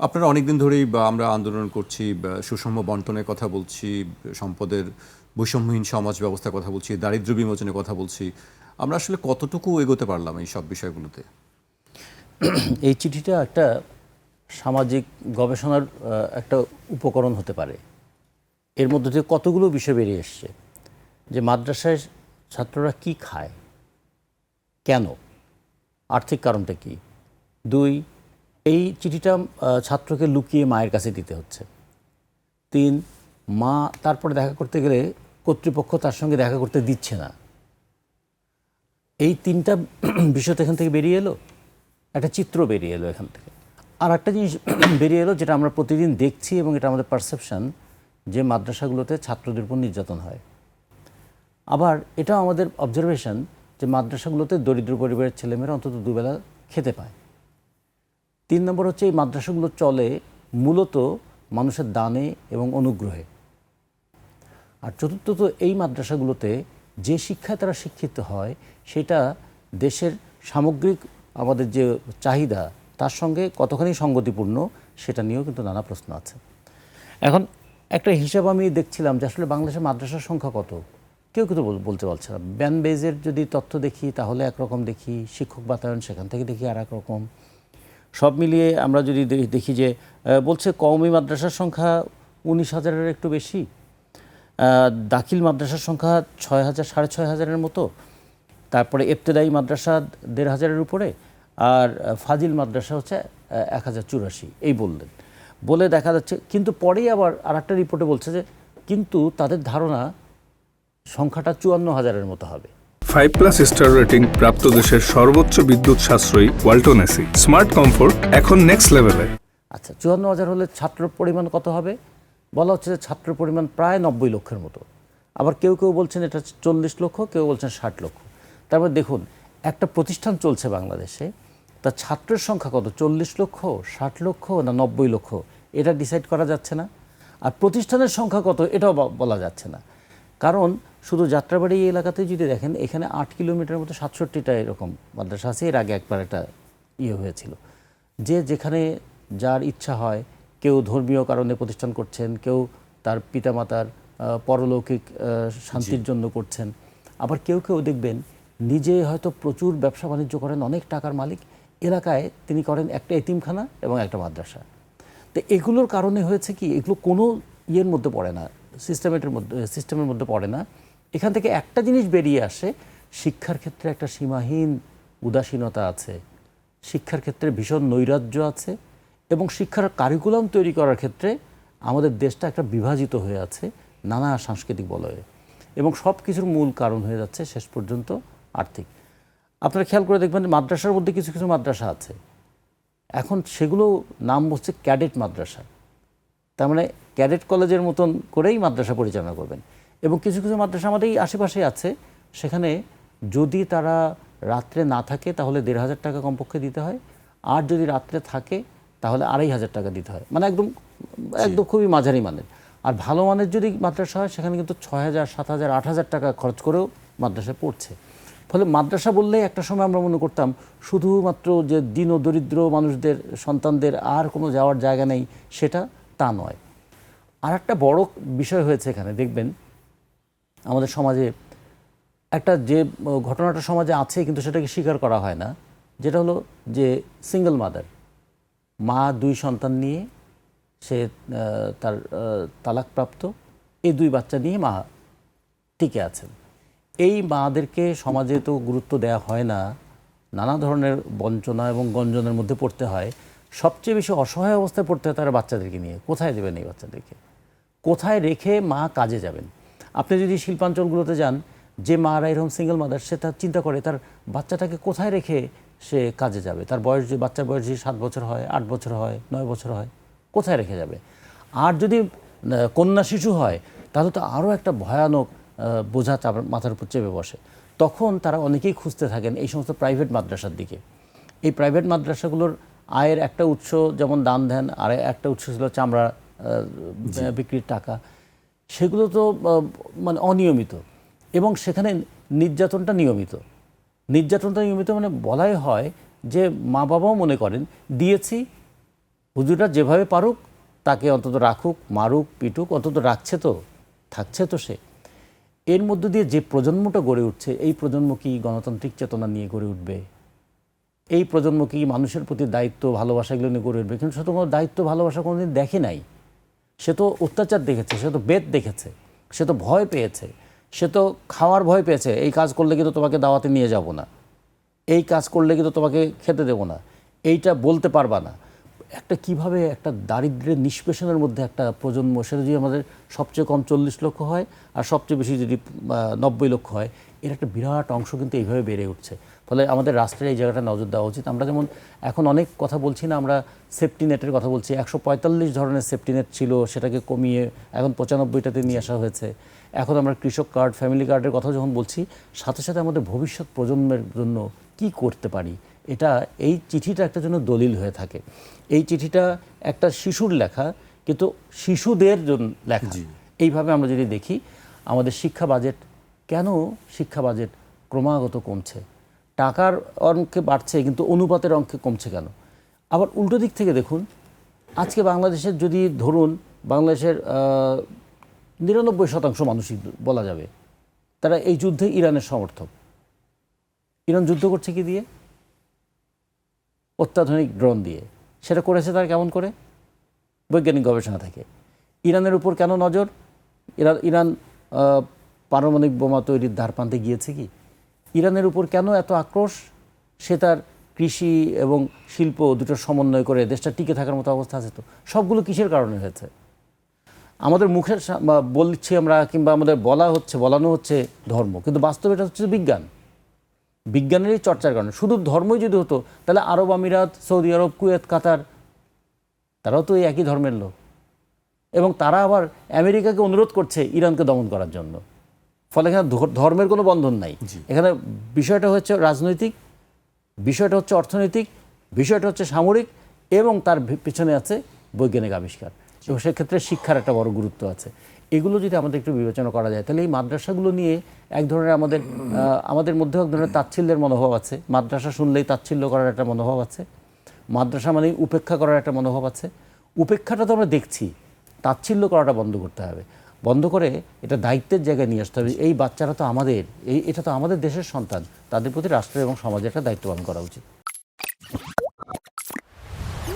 আপনারা অনেকদিন ধরেই আমরা আন্দোলন করছি, সুষম বন্টনের কথা বলছি, সম্পদের বৈষম্যহীন সমাজ ব্যবস্থার কথা বলছি, দারিদ্র্য বিমোচনের কথা বলছি। আমরা আসলে কতটুকু এগোতে পারলাম এই সব বিষয়গুলোতে? এই চিঠিটা একটা সামাজিক গবেষণার একটা উপকরণ হতে পারে। এর মধ্যে দিয়ে কতগুলো বিষয় বেরিয়ে এসছে যে মাদ্রাসায় ছাত্ররা কি খায়, কেন, আর্থিক কারণটা কি। দুই, এই চিঠিটা ছাত্রকে লুকিয়ে মায়ের কাছে দিতে হচ্ছে। তিন, মা তারপরে দেখা করতে গেলে কর্তৃপক্ষ তার সঙ্গে দেখা করতে দিচ্ছে না। এই তিনটা বিষয় তো এখান থেকে বেরিয়ে এলো, একটা চিত্র বেরিয়ে এলো এখান থেকে। আর একটা জিনিস বেরিয়ে এলো যেটা আমরা প্রতিদিন দেখছি এবং এটা আমাদের পারসেপশন, যে মাদ্রাসাগুলোতে ছাত্রদের উপর নির্যাতন হয়। আবার এটাও আমাদের অবজারভেশন যে মাদ্রাসাগুলোতে দরিদ্র পরিবারের ছেলেমেয়েরা অন্তত দুবেলা খেতে পায়। 3 নম্বর হচ্ছে এই মাদ্রাসাগুলো চলে মূলত মানুষের দানে এবং অনুগ্রহে। আর চতুর্থত, এই মাদ্রাসাগুলোতে যে শিক্ষায় তারা শিক্ষিত হয় সেটা দেশের সামগ্রিক আমাদের যে চাহিদা তার সঙ্গে কতখানি সঙ্গতিপূর্ণ সেটা নিয়েও কিন্তু নানা প্রশ্ন আছে। এখন একটা হিসাব আমি দেখছিলাম যে আসলে বাংলাদেশের মাদ্রাসার সংখ্যা কত, কেউ কিন্তু বলতে পারছে না। ব্যান বেজের যদি তথ্য দেখি তাহলে একরকম দেখি, শিক্ষক বাতায়ন সেখান থেকে দেখি আর একরকম। সব মিলিয়ে আমরা যদি দেখি যে বলছে কওমি মাদ্রাসার সংখ্যা 19,000-এর একটু বেশি, দাখিল মাদ্রাসার সংখ্যা 6,000 6,500-এর মতো, তারপরে ইবতেদায়ী মাদ্রাসা 1,500-এর উপরে, আর ফাজিল মাদ্রাসা হচ্ছে 1,084 এই বললেন। বলে দেখা যাচ্ছে, কিন্তু পরেই আবার আর একটা রিপোর্টে বলছে যে কিন্তু তাদের ধারণা সংখ্যাটা 54,000-এর মতো হবে। 5+ স্টার রেটিং প্রাপ্ত দেশের সর্বোচ্চ বিদ্যুৎ সাশ্রয়ী ওয়ালটন এসি স্মার্ট কমফোর্ট এখন নেক্সট লেভেলে। আচ্ছা, 54,000 হলে ছাত্র পরিমাণ কত হবে? বলা হচ্ছে যে ছাত্র পরিমাণ প্রায় 90 লক্ষের মতো। আবার কেউ কেউ বলছেন এটা 40 লক্ষ, কেউ বলছেন 60 লক্ষ। তারপর দেখুন, একটা প্রতিষ্ঠান চলছে বাংলাদেশে, তার ছাত্রের সংখ্যা কত? 40 লক্ষ, 60 লক্ষ না 90 লক্ষ, এটা ডিসাইড করা যাচ্ছে না। আর প্রতিষ্ঠানের সংখ্যা কত এটাও বলা যাচ্ছে না। কারণ শুধু যাত্রাবাড়ি এই এলাকাতে যদি দেখেন, এখানে 8 কিলোমিটার মতো 67টা এরকম মাদ্রাসা আছে। এর আগে একবার একটা হয়েছিল যে যেখানে যার ইচ্ছা হয়, কেউ ধর্মীয় কারণে প্রতিষ্ঠান করছেন, কেউ তার পিতামাতার পরলৌকিক শান্তির জন্য করছেন, আবার কেউ কেউ দেখবেন নিজে হয়তো প্রচুর ব্যবসা বাণিজ্য করেন, অনেক টাকার মালিক, এলাকায় তিনি করেন একটা এতিমখানা এবং একটা মাদ্রাসা। তো এগুলোর কারণে হয়েছে কি, এগুলো কোনো ইয়ের মধ্যে পড়ে না, সিস্টেমের মধ্যে পড়ে না। এখান থেকে একটা জিনিস বেরিয়ে আসে, শিক্ষার ক্ষেত্রে একটা সীমাহীন উদাসীনতা আছে, শিক্ষার ক্ষেত্রে ভীষণ নৈরাজ্য আছে, এবং শিক্ষার কারিকুলাম তৈরি করার ক্ষেত্রে আমাদের দেশটা একটা বিভাজিত হয়ে আছে নানা সাংস্কৃতিক বলয়ে, এবং সব কিছুর মূল কারণ হয়ে যাচ্ছে শেষ পর্যন্ত আর্থিক। আপনারা খেয়াল করে দেখবেন মাদ্রাসার মধ্যে কিছু কিছু মাদ্রাসা আছে, এখন সেগুলো নাম হচ্ছে ক্যাডেট মাদ্রাসা। তার মানে ক্যাডেট কলেজের মতন করেই মাদ্রাসা পরিচালনা করবেন। এবং কিছু কিছু মাদ্রাসা আমাদের এই আশেপাশে আছে, সেখানে যদি তারা রাত্রে না থাকে তাহলে 1,500 টাকা কমপক্ষে দিতে হয়, আর যদি রাত্রে থাকে তাহলে 2,500 টাকা দিতে হয়। মানে একদম একদম খুবই মাঝারি মানের। আর ভালো মানের যদি মাদ্রাসা হয় সেখানে কিন্তু 6,000 7,000 8,000 টাকা খরচ করেও মাদ্রাসায় পড়ছে। ফলে মাদ্রাসা বললে একটা সময় আমরা মনে করতাম শুধুমাত্র যে দীন ও দরিদ্র মানুষদের সন্তানদের আর কোনো যাওয়ার জায়গা নেই, সেটা তা নয়। আর একটা বড় বিষয় হয়েছে এখানে, দেখবেন আমাদের সমাজে একটা যে ঘটনাটা সমাজে আছে কিন্তু সেটাকে স্বীকার করা হয় না, যেটা হলো যে সিঙ্গেল মাদার, মা 2 সন্তান নিয়ে সে তার তালাকপ্রাপ্ত, এই 2 বাচ্চা নিয়ে মা টিকে আছেন। এই মাদেরকে সমাজে তো গুরুত্ব দেওয়া হয় না, নানা ধরনের বঞ্চনা এবং গঞ্জনের মধ্যে পড়তে হয়। সবচেয়ে বেশি অসহায় অবস্থায় পড়তে হয় তারা বাচ্চাদেরকে নিয়ে। কোথায় দেবেন এই বাচ্চাদেরকে? কোথায় রেখে মা কাজে যাবেন? আপনি যদি শিল্পাঞ্চলগুলোতে যান, যে মারা এরকম সিঙ্গেল মাদার, সে তার চিন্তা করে তার বাচ্চাটাকে কোথায় রেখে সে কাজে যাবে। তার বয়স, যে বাচ্চার বয়স যদি 7 বছর হয়, 8 বছর হয়, 9 বছর হয়, কোথায় রেখে যাবে? আর যদি কন্যা শিশু হয় তাহলে তো আরও একটা ভয়ানক বোঝা মাথার উপর চেপে বসে। তখন তারা অনেকেই খুঁজতে থাকেন এই সমস্ত প্রাইভেট মাদ্রাসার দিকে। এই প্রাইভেট মাদ্রাসাগুলোর আয়ের একটা উৎস যেমন দান ধ্যান, আর একটা উৎস ছিল চামড়া বিক্রির টাকা। সেগুলো তো মানে অনিয়মিত, এবং সেখানে নির্যাতনটা নিয়মিত। মানে বলাই হয় যে মা বাবাও মনে করেন দিয়েছি, হুজুররা যেভাবে পারুক তাকে অন্তত রাখুক, মারুক, পিটুক, অন্তত রাখছে তো, থাকছে তো সে। এর মধ্য দিয়ে যে প্রজন্মটা গড়ে উঠছে, এই প্রজন্ম কি গণতান্ত্রিক চেতনা নিয়ে গড়ে উঠবে? এই প্রজন্ম কি মানুষের প্রতি দায়িত্ব, ভালোবাসা এগুলো নিয়ে গড়ে উঠবে? কিন্তু সে তো কোনো দায়িত্ব, ভালোবাসা কোনোদিন দেখে নাই। সে তো অত্যাচার দেখেছে, সে তো বেদ দেখেছে, সে তো ভয় পেয়েছে, সে তো খাওয়ার ভয় পেয়েছে। এই কাজ করলে কিন্তু তোমাকে দাওয়াতে নিয়ে যাব না, এই কাজ করলে কিন্তু তোমাকে খেতে দেবো না, এইটা বলতে পারবা না। একটা কিভাবে একটা দারিদ্র্যের নিষ্পেষণের মধ্যে একটা প্রজন্ম, সেটা যদি আমাদের সবচেয়ে কম 40 লক্ষ হয় আর সবচেয়ে বেশি যদি 90 লক্ষ হয়, এর একটা বিরাট অংশ কিন্তু এইভাবে বেড়ে উঠছে। ফলে আমাদের রাষ্ট্রের এই জায়গাটা নজর দেওয়া উচিত। আমরা যেমন এখন অনেক কথা বলছি না, আমরা সেফটি নেটের কথা বলছি। 145 ধরনের সেফটি নেট ছিল, সেটাকে কমিয়ে এখন 95টাতে নিয়ে আসা হয়েছে। এখন আমরা কৃষক কার্ড, ফ্যামিলি কার্ডের কথা যখন বলছি, সাথে সাথে আমাদের ভবিষ্যৎ প্রজন্মের জন্য কি করতে পারি, এটা এই চিঠিটা একটা জন্য দলিল হয়ে থাকে। এই চিঠিটা একটা শিশুর লেখা, কিন্তু শিশুদের জন্য লেখা। এইভাবে আমরা যদি দেখি, আমাদের শিক্ষা বাজেট, কেন শিক্ষা বাজেট ক্রমাগত কমছে? টাকার অঙ্কে বাড়ছে কিন্তু অনুপাতের অঙ্কে কমছে কেন? আবার উল্টো দিক থেকে দেখুন, আজকে বাংলাদেশের যদি ধরুন, বাংলাদেশের 99% মানুষই বলা যাবে তারা এই যুদ্ধে ইরানের সমর্থক। ইরান যুদ্ধ করছে কি দিয়ে? অত্যাধুনিক ড্রোন দিয়ে। সেটা করেছে তারা কেমন করে? বৈজ্ঞানিক গবেষণা থেকে। ইরানের উপর কেন নজর? ইরান পারমাণবিক বোমা তৈরির ধারপ্রান্তে গিয়েছে কি? ইরানের উপর কেন এত আক্রোশ? সে তার কৃষি এবং শিল্প দুটোর সমন্বয় করে দেশটা টিকে থাকার মতো অবস্থা আছে। তো সবগুলো কিসের কারণে হয়েছে? আমাদের মুখের বলছি আমরা, কিংবা আমাদের বলানো হচ্ছে ধর্ম, কিন্তু বাস্তবে এটা হচ্ছে বিজ্ঞান। বিজ্ঞানেরই চর্চার কারণে। শুধু ধর্মই যদি হতো, তাহলে আরব আমিরাত, সৌদি আরব, কুয়েত, কাতার, তারাও তো এই একই ধর্মের লোক, এবং তারা আবার আমেরিকাকে অনুরোধ করছে ইরানকে দমন করার জন্য। ফলে এখানে ধর্মের কোনো বন্ধন নাই। এখানে বিষয়টা হচ্ছে রাজনৈতিক, বিষয়টা হচ্ছে অর্থনৈতিক, বিষয়টা হচ্ছে সামরিক, এবং তার পিছনে আছে বৈজ্ঞানিক আবিষ্কার। এবং সেক্ষেত্রে শিক্ষার একটা বড় গুরুত্ব আছে। এগুলো যদি আমাদের একটু বিবেচনা করা যায়, তাহলে এই মাদ্রাসাগুলো নিয়ে এক ধরনের আমাদের মধ্যেও এক ধরনের তাচ্ছিল্যের মনোভাব আছে। মাদ্রাসা শুনলেই তাচ্ছিল্য করার একটা মনোভাব আছে, মাদ্রাসা মানেই উপেক্ষা করার একটা মনোভাব আছে। উপেক্ষাটা তো আমরা দেখছি, তাচ্ছিল্য করাটা বন্ধ করতে হবে। বন্ধ করে এটা দায়িত্বের জায়গায় নিয়ে আসতে হবে। এই বাচ্চারা তো আমাদের, এটা তো আমাদের দেশের সন্তান, তাদের প্রতি রাষ্ট্র এবং সমাজের একটা দায়িত্ব পালন করা উচিত।